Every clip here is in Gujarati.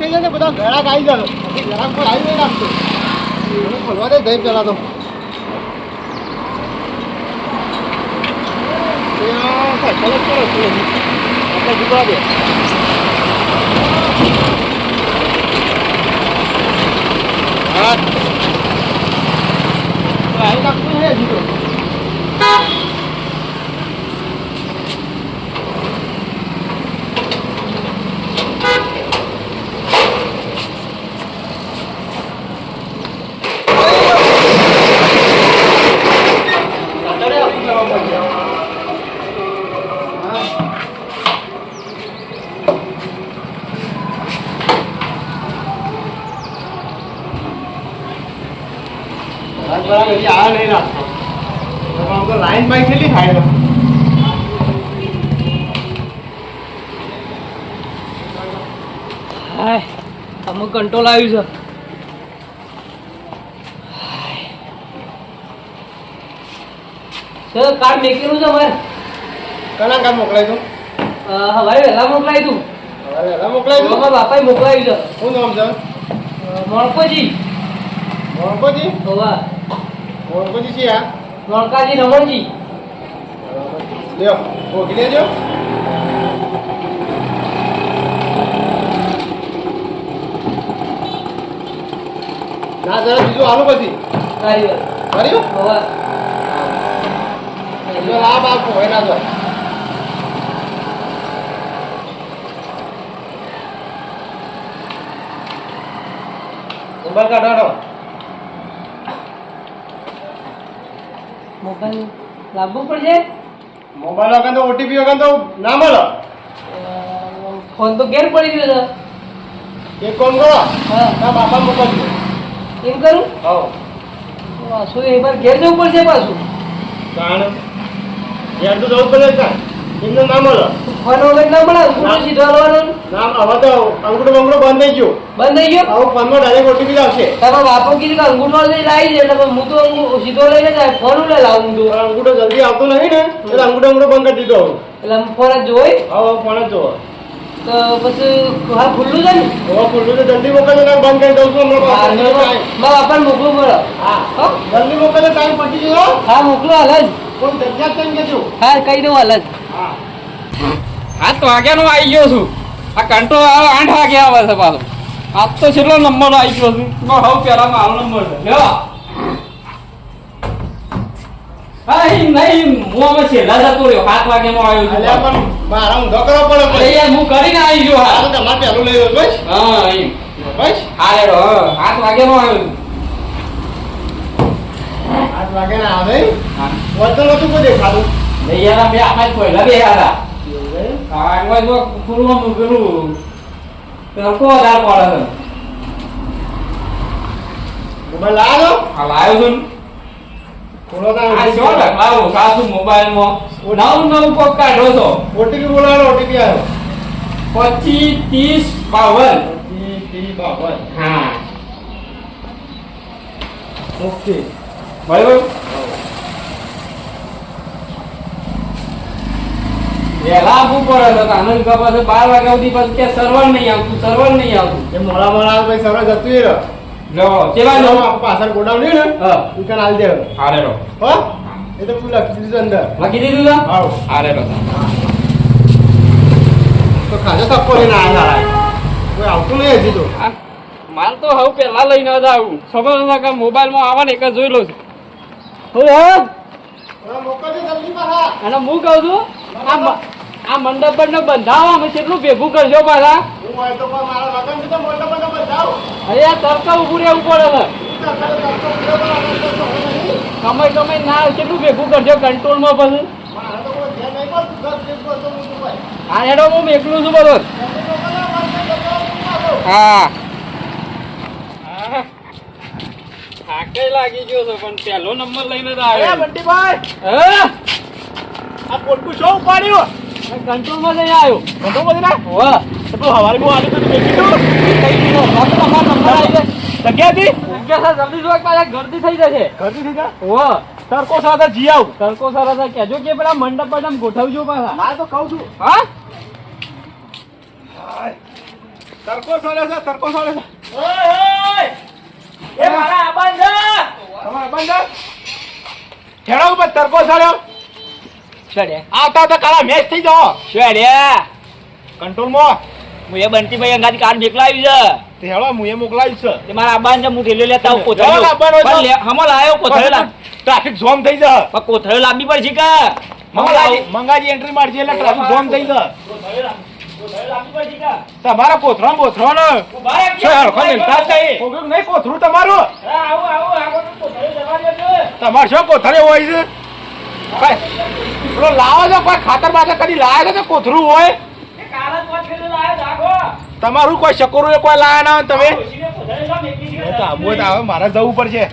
થઈ જાય ને બધા ઘરાક આવી જાય પછી ઘરાક પર આવી નહીં રાખતો મને ખોલવા દે જઈ પેલા તો સાયકલ જ કરો આપણે જીવવા દે હા આવી રાખતું હે જીવો આ નહીં રાખતો તો લાઈન બાઈક કેટલી થાય હાય અમુક કંટ્રોલ આવ્યું છે સર કાર્ડ મેકેલું છે મારે કના કાર્ડ મોકલાય તું હવારે વહેલા મોકલાય તું વહેલા મોકલાય તું મારા બાપાએ મોકલાવ્યું છે શું નામ છે મોણકોજી મોણકોજી હોવા મોણકોજી છે આ મોણકાજી રમણજી લ્યો ભોગી લેજો ના જરા બીજું આલું પછી સારી વાત કર્યું હોવા લાભ આપો હોય ના તો મોબાઈલ કાઢાડો મોબાઈલ લાવવું પડશે મોબાઈલ વગર તો ઓટીપી વગર તો ના મળે ફોન તો ઘેર પડી ગયો છે એક કામ કરો હા ના બાપા મોકલજો એમ કરું હા શું એ બાર ઘેર જવું પડશે પાછું કારણ યાર તો જવું પડે કા એમને ના મળે ફોન વગર ના મળે અંગૂઠો સીધો હાલવાનો ના હવે તો અંગૂઠો બંગૂઠો બંધ થઈ ગયો બંધ થઈ ગયો હવે ફોનમાં ડાયરેક્ટ ઓટીપી આવશે તારા બાપો કીધું કે અંગૂઠો લઈ લાવી દે એટલે હું તો સીધો લઈને જાય ફોન લઈ લાવું તો અંગૂઠો જલ્દી આવતો નહીં ને એટલે અંગૂઠો બંધ કરી દીધો એટલે ફોન જ જોઈ હવે ફોન જ જોવો તો પછી હા ખુલ્લું છે ને હવે ખુલ્લું તો જલ્દી મોકલજો ને બંધ કરી દઉં છું હમણાં મારા બાપાને મોકલું પડે હા હા જલ્દી મોકલજો ટાઈમ પતી ગયો હા મોકલો હાલ જ કોઈ જગ્યા કેમ કેજો હા કહી દઉં હાલ જ હા આ તો વાગ્યાનો આવી ગયો છું આ કંટ્રોલ 8 વાગે આવે છે પાછો આજ તો છેલ્લો નંબર આવી ગયો છું હવે પેલા મારો નંબર છે લ્યો હા નહીં હું હવે છેલ્લા જતો રહ્યો 7 વાગ્યાનો આવ્યો છું અલ્યા પણ મારા ઊંધો કરવો પડે અરે યાર હું કરીને આવી ગયો આ હા તો તમારે પહેલું લઈ લો બસ હા એમ બસ હા રેડો 7 વાગ્યાનો આવ્યો છું 8 વાગે ના આવે હા વધુ નતું કોઈ દેખાતું નહીં યાર બે આમાં પહેલા બે હતા હા એમાં જો ખુલવાનું પેલું તરકો વધારે પડે છે મોબાઈલ લાવો હા લાવ્યો છું ખોલો આ તા જો લખાવો સાસુ મોબાઈલમાં નવું કોક કાઢો છો ઓટીપી બોલાવો ઓટીપી આવ્યો 25 30 52 હા ઓકે બરાબર વેલા આપવું પડે તો આનંદ ખબર છે 12 વાગ્યા સુધી પછી કે સર્વર નહીં આવતું એ મોડા મોડા ભાઈ સવારે જતું રહ્યો જો કેવા લો પાછળ ગોડાઉન રહ્યું ને હા દુકાન આલી દેવ હારે રો હો એ તો તું લખી દીધું અંદર લખી દીધું છે હાવ હારે રો તો ખાજો થપ્પો લઈને આવ્યા કોઈ આવતું નહીં હજી તો માલ તો હવે પેલા લઈને જ આવું ખબર નથી કે મોબાઈલમાં આવે ને એક જ જોઈ લો છું મોકલજો જલ્દી પાછા અને હું કહું છું આ મંડપ બંડપ બંધાવો અમે કેટલું ભેગું કરજો પાછા હું હોય તો પણ મારા લગન છે તો મોટો મોટો બતાવો અરે આ તડકા ઉભું રહેવું પડે છે કમાઈ ના કેટલું ભેગું કરજો કંટ્રોલમાં પછી મારા તો કોઈ ધ્યાન નહીં પડતું 10 મિનિટ કરતો હું તો ભાઈ હા હેડો હું એકલું છું બધો હા થાકે લાગી ગયો છે પણ પહેલો નંબર લઈને જ આવ્યો બંટીભાઈ હા આ પોટકું શું ઉપાડ્યું કંટ્રોલમાં જઈ આવ્યો ઘણો બધું ના વાહ એટલું હવારી બહુ આલી તો મેં કીધું તમારો નંબર આવી જાય જગ્યાથી જલ્દી જો પાછા ગરદી થઈ જશે ઘરથી થઈ જા વાહ તરકો સાથે જી આવ તડકો સારા કહેજો કે પેલા મંડપ મંડપ ગોઠવજો પાછા હા તો કહું છું હા તરકો ચાલે છે તરકો ચાલે છે. એ મારા આબાન છે તમારા બંધ ખેડા ઉપર તરકો ચાલ્યો. છડે આવતા તો કાલા મેચ થઈ જાઓ છડે કંટ્રોલમાં. હું એ બંટી ભાઈ અંગાથી કાર મેકલાવી છે તે હેળો હું એ મોકલાવીશ છે. તે મારા આબાન છે હું ઠેલો લેતા આવું જવા લાવવાનો હોય તો. કોથળ્યો હમણાં લાયો કોથળ્યો ટ્રાફિક જામ થઈ જાય. પણ કોથળ્યો લાંબી પડશે કે મંગાજી એન્ટ્રી મારજે એટલે ટ્રાફિક જામ થઈ જાય. કોથળ્યો લાંબી પડશે કે તમારા કોથરો બોથરો ને ઉભા રહે છે હરખો મિલતા જ નહીં. કોગળું નહીં કોથરું તમારું. આવો કોથળ્યો જવા દેજો તમારે શું કોથળે હોય છે કઈ પેલો લાવો છો કોઈ ખાતર બાતર કદી લાવે છે કે કોથરું હોય. એ કાળા કોથળ્યો લાયો જાગો તમારું કોઈ શકરું એ કોઈ લાયા ના હોય તમે. ઓછીને કોથળ્યો લાવ મેકી એ તો આવું હોય તો આવે મારે જવું પડશે.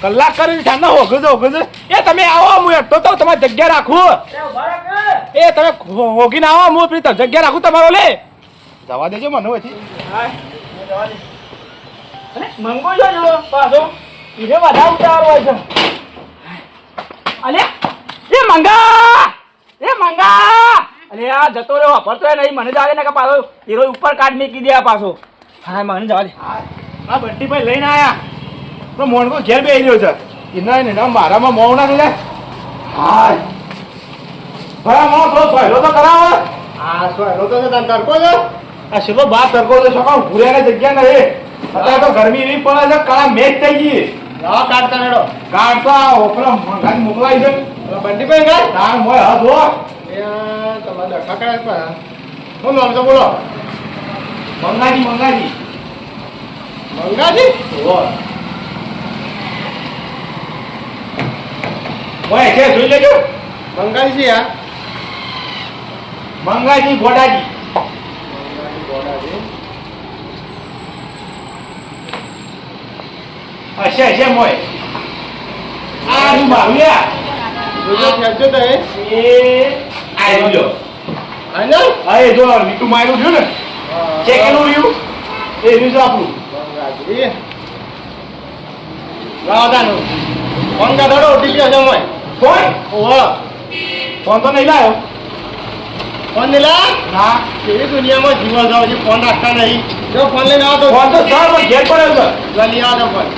કલાક કરીને ઠાંડા હોગજ એ તમે આવો હું એટલો તો તમારી જગ્યા રાખું. એ તમે હોગીને આવો હું પેલી જગ્યા રાખું તમારો લે જવા દેજો મને હોયથી. મંગો જો પાછો ઈરે વધારે ઉતાર હોય છે અલે એ મંગા અલે આ જતો રહ્યો વાપરતો નહીં મને જાવે ને કે પાછો હીરો ઉપર કાઢ મેકી દે આ પાછો હા મને જવા દે આ બંટીભાઈ લઈને આયા તો મોણકો ઘેર બેસી રહ્યો છે એના ને મારામાં મોં ના થઈ હાય ભરા મોં થોડો પહેલો તો કરાવો. હા પહેલો તો તને તરકો છે આ શેલો બાર તરકો છે શું કામ ભૂર્યાને જગ્યા નહીં. અત્યારે તો ગરમી એવી પડે છે કાળા મેચ થઈ ગઈ. હા કાઢતા મેળો કાઢતા ઓપરા મંગાઈ મોકલાઈ છે બંટીભાઈ ગાય તાર મોય હાથ હો એ તમારે ડખા કરે છે હું નામ તો બોલો મંગાજી મંગાજી હો ઓય છે જોઈ લેજો મંગાજી છે યાર મંગાજી ગોડાજી હશે મોય આ હું મારું યાર જોજો ખેંચો તો એ આઈ લો આને આ એ જો મીઠું માર્યું છે ને ચેકેલું રહ્યું એ રીઝ આપણું મંગાજી રાધાનું ફોન કા ધડો ઓટીપી હશે મોય ફોન ઓહો ફોન તો નહીં લાયો ફોન નહીં લાયો ના એવી દુનિયામાં જીવા જાવ છે ફોન રાખતા નહીં જો ફોન લઈને આવો તો ફોન તો સર પર ઘેર પડ્યો છે લઈ આવો ફોન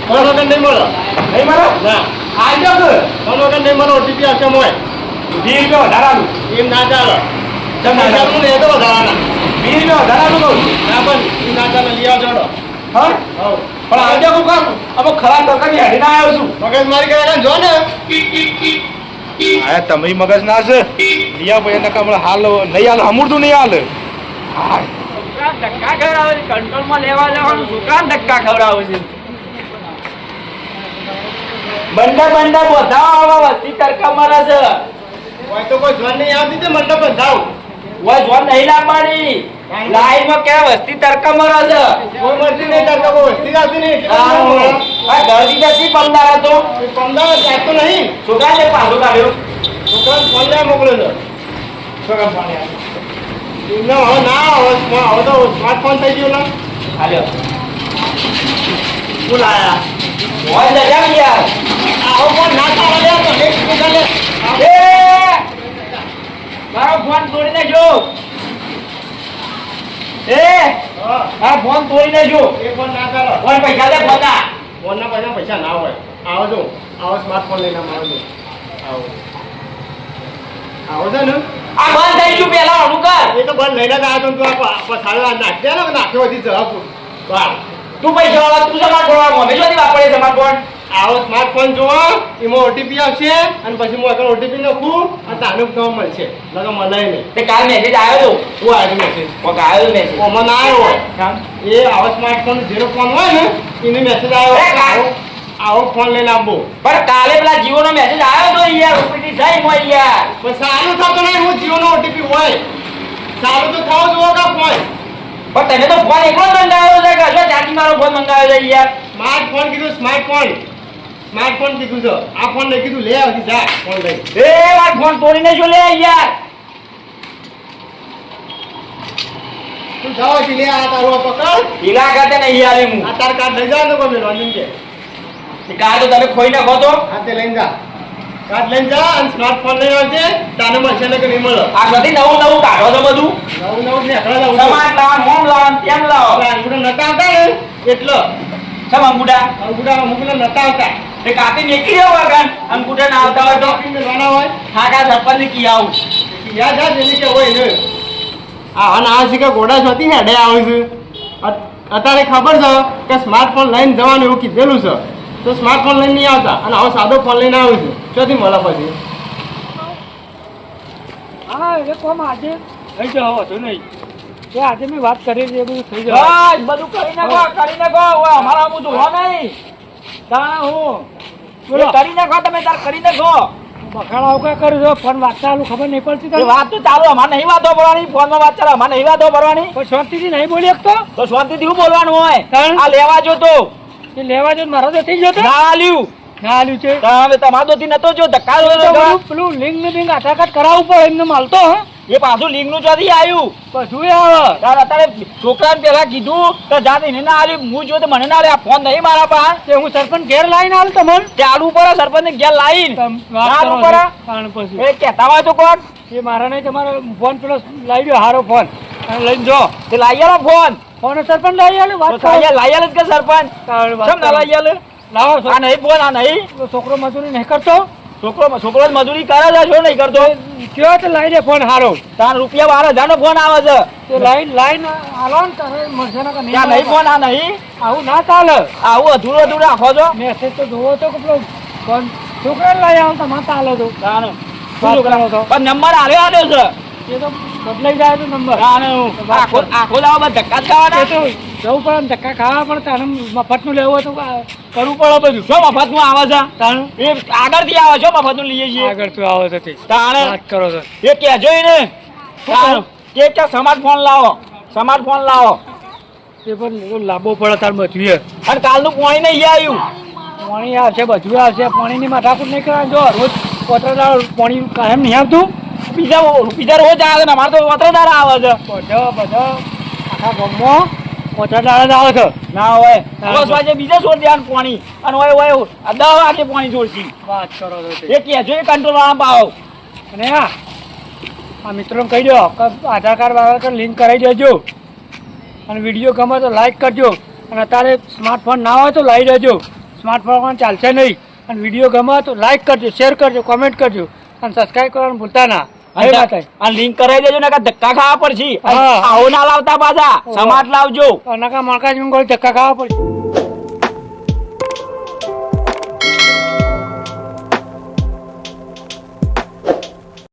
ફોન વગર નહીં મળો નહીં મળો ના આ જાવ ફોન વગર નહીં મળો ઓટીપી હશે મોય 20 રૂપિયા વધારાનું એમ ના ચાલે તમે ચાલુ ને એ તો વધારાના 20 રૂપિયા વધારાનું કહું ના પણ એ ના ચાલે લઈ આવો જોડો હા હા પણ આજે હું કામ અમો ખરાબ તરકારી હેડીને આવ્યો છું મગજ મારી કરે જો ને આયા તમે મગજ ના છે લિયા ભાઈ નકા હમણાં હાલ નહીં હાલ હમુરતું નહીં હાલ ધક્કા ખવડાવે છે કંટ્રોલમાં લેવા જવાનું શું કામ ધક્કા ખવડાવે છે બંડા બોધાવા વસ્તી તરકા મારે છે હોય તો કોઈ જોન નહીં આવતી તે મંડપ બંધાવ ઓય જોન નહીં લાવવાની લાઈનમાં કે વસ્તી તરકા મારે છે કોઈ મરતી નહીં તરકા કોઈ વસ્તી આવતી નહીં આ ગરદી જતી પમદાર હતો પમદાર જાતો નહીં છોકરા ને પાછો કાઢ્યો છોકરાને ફોન લે મોકલ્યો છે છોકરા ફોન લે એમને હવે ના હવે તો સ્માર્ટફોન થઈ ગયો ને હાલ્યો બોલાયા ઓય જજા યાર આવો ફોન ના ચાલે લે તો એક મોકલ લે એ મારો ફોન તોડી નાખ્યો આ ફોન તોડી નાખ્યો એ ફોન ના ચાલે ઓય પૈસા દે ફોના ફોન ના પૈસા ના હોય આવો જો આવો સ્માર્ટફોન લઈને મારો જો આવો આવો છે ને આ બંધ થઈ ગયું પેલા અનુ કર એ તો બંધ લઈને જ આવ્યો તો તું પછાડવા નાખ દે ને નાખ્યો હતી જવાબ વાહ તું પૈસા વાળા તું જમા કરવા મને જોતી વાપરે જમા ફોન આવો સ્માર્ટફોન જોવો એમાં ઓટીપી આવશે અને પછી હું આગળ ઓટીપી નાખું અને તાનું કામ મળશે નકર મને નહીં તે કાલ મેસેજ આવ્યો તો હું આવ્યો મેસેજ આવ્યો મેસેજ ઓમાં ના આવ્યો હોય એ આવો સ્માર્ટફોન ઝીરો ફોન હોય ને એને મેસેજ આવ્યો આવો ફોન લઈને આવવો પણ કાલે પેલા જીઓ નો મેસેજ આવ્યો તો યાર ઉપરથી જઈ મોય યાર પણ સારું થતો નહીં હું જીઓનો ઓટીપી હોય સારું તો થાવ જોવો કા ફોન પણ તમે તો ફોન એકલો જ મંગાવ્યો છે કે હજુ ચાર્જિંગ વાળો ફોન મંગાવ્યો છે યાર સ્માર્ટફોન કીધું સ્માર્ટફોન કીધું છે આ ફોન લઈ કીધું લે આવતી જા ફોન લઈ એ મારો ફોન તોડીને જો લે યાર તું જાવ છે લે આ તારો પકડ ઈલા કરતે નહીં આલે હું આધાર કાર્ડ લઈ જાવ ને કોઈ મેલવાનું કે કાર તો તમે ખોઈ નાખો તો હા તે લઈને જા કાર્ડ લઈને જા અને સ્માર્ટફોન લઈને આવજે તાને મળશે ને કે નહીં મળે આ બધી નવું નવું કાઢો છો બધું નવું નવું નેકળા લાવું સમાટ લાવો મોમ લાવો તેમ લાવો અંગૂઠા નતા આવતા ને એટલે સમ અંગૂઠા અમુકને નતા આવતા એ કાપી નીકળી જાવ આગળ અંગૂઠા ના આવતા હોય તો મેળવાના હોય ખાકા સરપંચ કી આવું યાદ આ જેની કે હોય ને આ ના છે કે ઘોડા છોતી હેડે આવે છે અત્યારે ખબર છે કે સ્માર્ટફોન લઈને જવાનું એવું કીધેલું છે તો સ્માર્ટફોન લઈને નહીં આવતા અને આવો સાદો ફોન લઈને આવ્યું છે ચોથી મળે પછી હા એ કોમ આજે થઈ જાવ હતો નહીં એ આજે મેં વાત કરી છે એ બધું થઈ જાય બસ બધું કરી નાખો ઓય અમારા હું જોવા નહીં તા હું એ કરી નાખો તમે તાર કરી નાખો બખાડા ઉકા કરું છો ફોન વાંચતા આલું ખબર નહીં પડતી એ વાત તો ચાલુ અમારે નહીં વાતો ભરવાની ફોનમાં વાત ચાલે અમારે નહીં વાતો ભરવાની પણ શાંતિથી નહીં બોલી શકતો તો શાંતિથી શું બોલવાનું હોય કારણ? આ લેવા જો તો એ લેવા જો મારો તો થઈ ગયો તો ના આલ્યું ના આલ્યું છે તમે તમારો દોથી નતો જો ધક્કા તો જો પેલું લિંક ને બિંગ આધાર કાર્ડ કરાવવું પડે એમને માલતો હે એ પાછું લિંક નું ચોથી આવ્યું બધું આવે તાર અત્યારે છોકરાને પેલા કીધું તો જાતે એને ના આવ્યું હું જો તો મને ના લે આ ફોન નહીં મારા પાસે તે હું સરપંચ ઘેર લાવીને આલ તમને ચાલુ પર સરપંચ ને ઘેર લાવીને ચાલુ પર કારણ પછી એ કહેતા હોય તો કોણ એ મારા નહીં તમારો ફોન પેલો લાવી દો હારો ફોન અને લઈને જો તે લાવી આલો ફોન ફોન સરપંચ લાવી આલે વાત તો લાવી આલે જ કે સરપંચ કેમ ના લાવી આલે લાવો આ નહીં ફોન આ નહીં છોકરો મજૂરી નહીં કરતો છોકરો જ મજૂરી કરે છે શું નહીં કરતો કયો તો લાવી દે ફોન હારો તાર રૂપિયા 12,000 નો ફોન આવે છે તો લાઈન હાલો ને તારે મળશે ને કે ત્યાં નહીં ફોન આ નહીં આવું ના ચાલે આવું અધૂરું રાખો છો મેસેજ તો જોવો તો કેટલો ફોન છોકરાને લઈ આવો તમારે ચાલે તો તાને વાત કરો તો પણ નંબર આલ્યો છે એ તો બદલાઈ જાય તો નંબર તાને આખો દાવ બધા ધક્કા જ ખાવાના એ તો જવું પડે ને ધક્કા ખાવા પડે તારે મફતનું લેવું હોય તો કરવું પડે બધું શું મફતનું આવે છે તાણે એ આગળથી આવે છો મફતનું લઈએ છીએ આગળ તું આવો તો તે તાણે વાત કરો છો એ કહેજો એને કે સ્માર્ટફોન લાવો એ પણ લાંબો પડે તાર બધું અને કાલનું પાણી નહીં આવ્યું પાણી આવશે બધું આવશે પાણીની માથાકૂટ નહીં કરવાની જો રોજ પોતરદાર પાણી કાયમ નહીં આવતું બીજા રોજ આવે ને અમારે તો વતરદાર આવે છે બધા આખા ગામમાં પોતરદાર જ આવે છે ના હોય 10 વાગે બીજા છોડ દેવાનું પાણી અને હોય 10 વાગે પાણી છોડશી વાત કરો છો તે એ કહેજો એ કંટ્રોલ વાળા પાવો અને આ મિત્રોને કહી દો કે આધાર કાર્ડ લિંક કરાવી દેજો અને વિડીયો ગમે તો લાઈક કરજો અને અત્યારે સ્માર્ટફોન ના હોય તો લાવી દેજો સ્માર્ટફોન ચાલશે નહીં અને વિડીયો ગમે તો લાઈક કરજો શેર કરજો કોમેન્ટ કરજો અને સબસ્ક્રાઈબ કરવાનું ભૂલતા ના આ લિંક કરાવી દેજો ને ધક્કા ખાવા પડશે હા. આવો ના લાવતા પાછા સમાટ લાવજો અને મણકા ધક્કા ખાવા પડશે